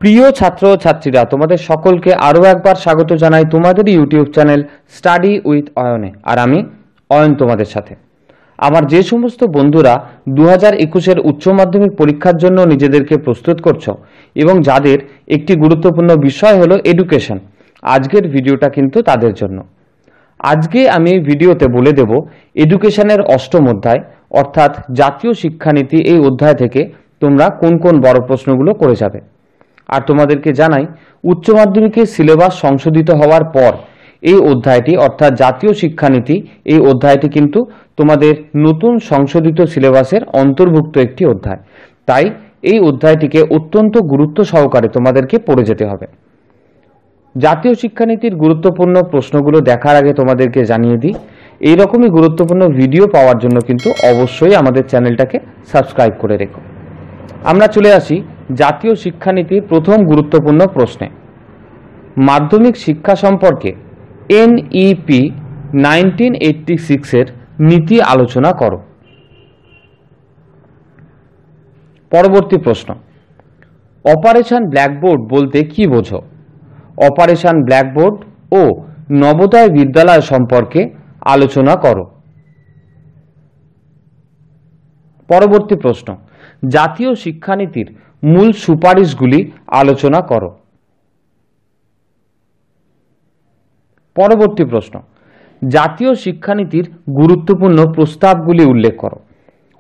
প্রিয় ছাত্র ও ছাত্রীরা, তোমাদের সকলকে আরও একবার স্বাগত জানাই তোমাদের ইউটিউব চ্যানেল স্টাডি উইথ অয়নে। আর আমি অয়ন তোমাদের সাথে। আমার যে সমস্ত বন্ধুরা 2021-এর উচ্চ মাধ্যমিক পরীক্ষার জন্য নিজেদেরকে প্রস্তুত করছো এবং যাদের একটি গুরুত্বপূর্ণ বিষয় হলো এডুকেশন, আজকের ভিডিওটা কিন্তু তাদের জন্য। আজকে আমি এই ভিডিওতে বলে দেব এডুকেশনের অষ্টম অধ্যায় অর্থাৎ জাতীয় শিক্ষানীতি, এই অধ্যায় থেকে তোমরা কোন কোন বড় প্রশ্নগুলো করে যাবে। আর তোমাদেরকে জানাই, উচ্চ মাধ্যমিকের সিলেবাস সংশোধিত হওয়ার পর এই অধ্যায়টি অর্থাৎ জাতীয় শিক্ষানীতি, এই অধ্যায়টি কিন্তু তোমাদের নতুন সংশোধিত সিলেবাসের অন্তর্ভুক্ত একটি অধ্যায়। তাই এই অধ্যায়টিকে অত্যন্ত গুরুত্ব সহকারে তোমাদেরকে পড়ে যেতে হবে। জাতীয় শিক্ষানীতির গুরুত্বপূর্ণ প্রশ্নগুলো দেখার আগে তোমাদেরকে জানিয়ে দিই, এইরকমই গুরুত্বপূর্ণ ভিডিও পাওয়ার জন্য কিন্তু অবশ্যই আমাদের চ্যানেলটাকে সাবস্ক্রাইব করে রেখো। আমরা চলে আসি জাতীয় শিক্ষানীতির প্রথম গুরুত্বপূর্ণ প্রশ্নে। মাধ্যমিক শিক্ষা সম্পর্কে NEP 1986-এর নীতি আলোচনা করো। পরবর্তী প্রশ্ন, অপারেশন ব্ল্যাকবোর্ড বলতে কি বোঝো? অপারেশন ব্ল্যাকবোর্ড ও নবোদয় বিদ্যালয় সম্পর্কে আলোচনা করো। পরবর্তী প্রশ্ন, জাতীয় শিক্ষানীতির মূল সুপারিশগুলি আলোচনা করো। পরবর্তী প্রশ্ন, জাতীয় শিক্ষানীতির গুরুত্বপূর্ণ প্রস্তাবগুলি উল্লেখ করো।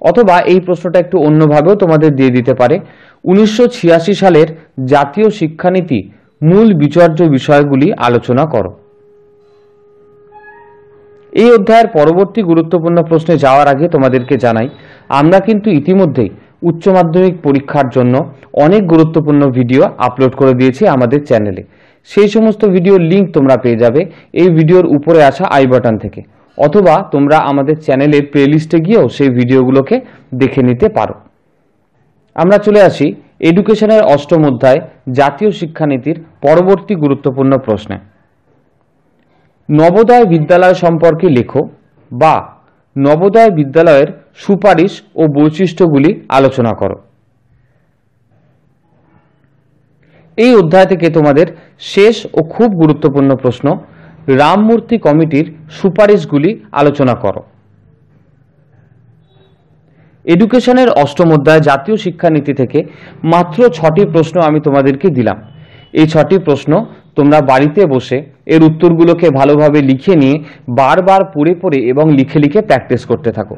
অথবা এই প্রশ্নটা একটু অন্যভাবেও তোমাদের দিয়ে দিতে পারে, 1986 সালের জাতীয় শিক্ষানীতি মূল বিচার্য বিষয়গুলি আলোচনা করো। এই অধ্যায়ের পরবর্তী গুরুত্বপূর্ণ প্রশ্নে যাওয়ার আগে তোমাদেরকে জানাই, আমরা কিন্তু ইতিমধ্যেই উচ্চ মাধ্যমিক পরীক্ষার জন্য অনেক গুরুত্বপূর্ণ ভিডিও আপলোড করে দিয়েছি আমাদের চ্যানেলে। সেই সমস্ত ভিডিওর লিঙ্ক তোমরা পেয়ে যাবে এই ভিডিওর উপরে আসা আই বাটন থেকে, অথবা তোমরা আমাদের চ্যানেলের প্লেলিস্টে গিয়েও সেই ভিডিওগুলোকে দেখে নিতে পারো। আমরা চলে আসি এডুকেশনের অষ্টম অধ্যায় জাতীয় শিক্ষানীতির পরবর্তী গুরুত্বপূর্ণ প্রশ্নে। নবোদয় বিদ্যালয় সম্পর্কে লেখো বা নবোদয় বিদ্যালয়ের সুপারিশ ও বৈশিষ্ট্যগুলি আলোচনা করো। এই অধ্যায় থেকে তোমাদের শেষ ও খুব গুরুত্বপূর্ণ প্রশ্ন, রামমূর্তি কমিটির সুপারিশগুলি আলোচনা করো। এডুকেশনের অষ্টম অধ্যায় জাতীয় শিক্ষানীতি থেকে মাত্র 6টি প্রশ্ন আমি তোমাদেরকে দিলাম। এই 6টি প্রশ্ন তোমরা বাড়িতে বসে এর উত্তরগুলোকে ভালোভাবে লিখে নিয়ে বারবার পড়ে পড়ে এবং লিখে লিখে প্র্যাকটিস করতে থাকো।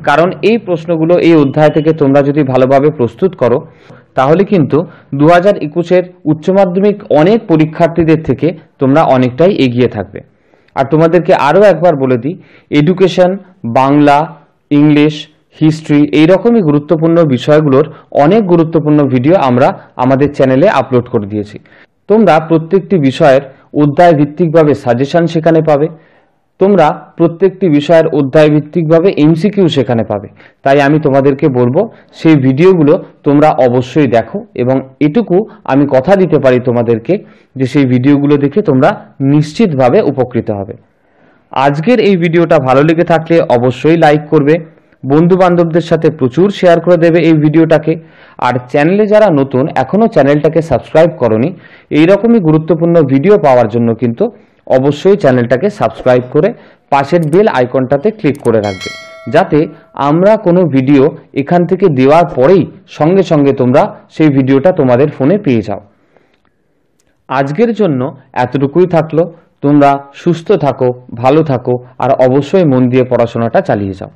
কারণ এই প্রশ্নগুলো এই অধ্যায় থেকে তোমরা যদি ভালোভাবে প্রস্তুত করো, তাহলে কিন্তু 2021-এর উচ্চ মাধ্যমিক অনেক পরীক্ষার্থীদের থেকে তোমরা অনেকটাই এগিয়ে থাকবে। আর তোমাদেরকে আরও একবার বলে দিই, এডুকেশন, বাংলা, ইংলিশ, হিস্ট্রি, এইরকমই গুরুত্বপূর্ণ বিষয়গুলোর অনেক গুরুত্বপূর্ণ ভিডিও আমরা আমাদের চ্যানেলে আপলোড করে দিয়েছি। তোমরা প্রত্যেকটি বিষয়ের অধ্যায় ভিত্তিকভাবে সাজেশন সেখানে পাবে, তোমরা প্রত্যেকটি বিষয়ের অধ্যায় ভিত্তিকভাবে MCQ সেখানে পাবে। তাই আমি তোমাদেরকে বলবো, সেই ভিডিওগুলো তোমরা অবশ্যই দেখো, এবং এটুকু আমি কথা দিতে পারি তোমাদেরকে যে সেই ভিডিওগুলো দেখে তোমরা নিশ্চিতভাবে উপকৃত হবে। আজকের এই ভিডিওটা ভালো লেগে থাকলে অবশ্যই লাইক করবে, বন্ধু বান্ধবদের সাথে প্রচুর শেয়ার করে দেবে এই ভিডিওটাকে। আর চ্যানেলে যারা নতুন, এখনও চ্যানেলটাকে সাবস্ক্রাইব করোনি, এইরকমই গুরুত্বপূর্ণ ভিডিও পাওয়ার জন্য কিন্তু অবশ্যই চ্যানেলটাকে সাবস্ক্রাইব করে পাশের বেল আইকনটাতে ক্লিক করে রাখবে, যাতে আমরা কোনো ভিডিও এখান থেকে দেওয়ার পরেই সঙ্গে সঙ্গে তোমরা সেই ভিডিওটা তোমাদের ফোনে পেয়ে যাও। আজকের জন্য এতটুকুই থাকলো। তোমরা সুস্থ থাকো, ভালো থাকো, আর অবশ্যই মন দিয়ে পড়াশোনাটা চালিয়ে যাও।